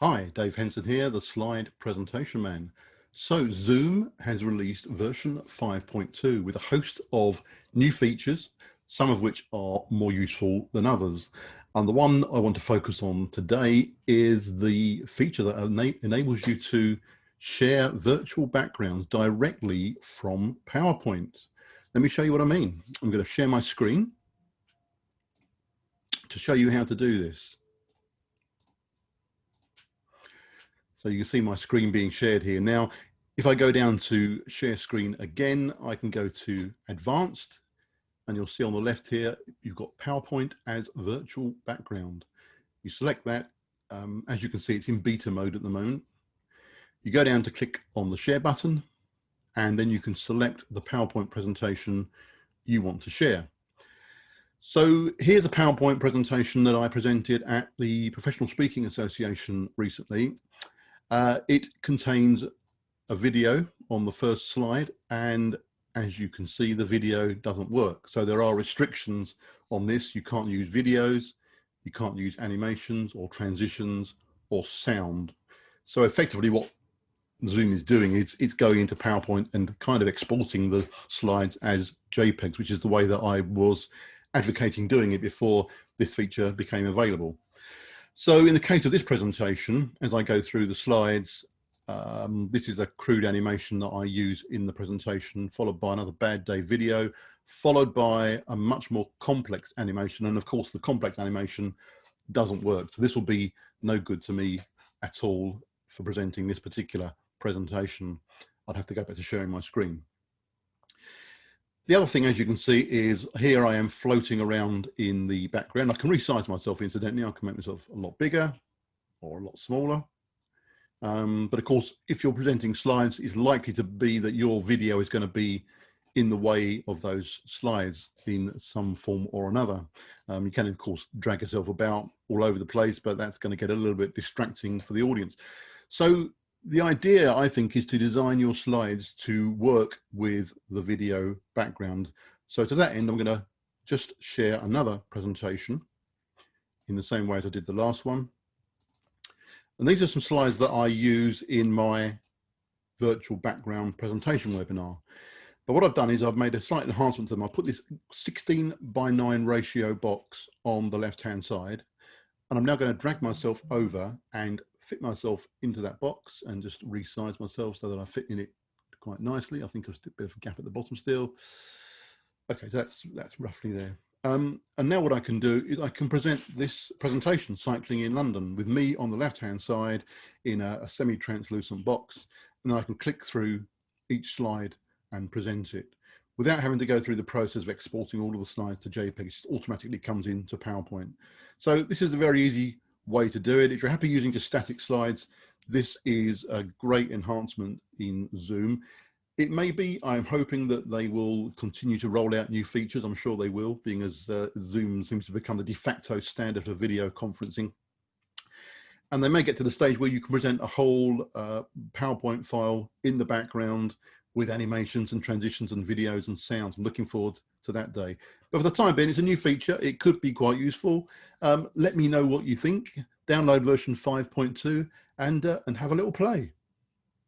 Hi, Dave Henson here, the slide presentation man. So Zoom has released version 5.2 with a host of new features, some of which are more useful than others. And the one I want to focus on today is the feature that enables you to share virtual backgrounds directly from PowerPoint. Let me show you what I mean. I'm going to share my screen to show you how to do this. So you can see my screen being shared here. Now, if I go down to share screen again, I can go to advanced, and you'll see on the left here, you've got PowerPoint as virtual background. You select that. As you can see, it's in beta mode at the moment. You go down to click on the share button, and then you can select the PowerPoint presentation you want to share. So here's a PowerPoint presentation that I presented at the Professional Speaking Association recently. It contains a video on the first slide, and as you can see, the video doesn't work. So there are restrictions on this. You can't use videos, you can't use animations or transitions or sound. So effectively what Zoom is doing is it's going into PowerPoint and kind of exporting the slides as JPEGs, which is the way that I was advocating doing it before this feature became available. So in the case of this presentation, as I go through the slides, this is a crude animation that I use in the presentation, followed by another bad day video, followed by a much more complex animation. And of course, the complex animation doesn't work. So this will be no good to me at all for presenting this particular presentation. I'd have to go back to sharing my screen. The other thing, as you can see, is here I am floating around in the background. I can resize myself incidentally. I can make myself a lot bigger or a lot smaller. But of course, if you're presenting slides, it's likely to be that your video is going to be in the way of those slides in some form or another. You can, of course, drag yourself about all over the place, but that's going to get a little bit distracting for the audience. So the idea, I think, is to design your slides to work with the video background. So to that end, I'm going to just share another presentation in the same way as I did the last one. And these are some slides that I use in my virtual background presentation webinar. But what I've done is I've made a slight enhancement to them. I put this 16:9 ratio box on the left-hand side, and I'm now going to drag myself over and fit myself into that box and just resize myself so that I fit in it quite nicely. I think there's a bit of a gap at the bottom still. Okay, so that's roughly there. And now what I can do is I can present this presentation, Cycling in London, with me on the left-hand side in a semi-translucent box, and then I can click through each slide and present it without having to go through the process of exporting all of the slides to JPEG. It automatically comes into PowerPoint. So this is a very easy way to do it. If you're happy using just static slides, this is a great enhancement in Zoom. It may be, I'm hoping that they will continue to roll out new features. I'm sure they will, being as Zoom seems to become the de facto standard for video conferencing. And they may get to the stage where you can present a whole PowerPoint file in the background with animations and transitions and videos and sounds. I'm looking forward to that day. But for the time being, it's a new feature. It could be quite useful. Let me know what you think. Download version 5.2 and have a little play.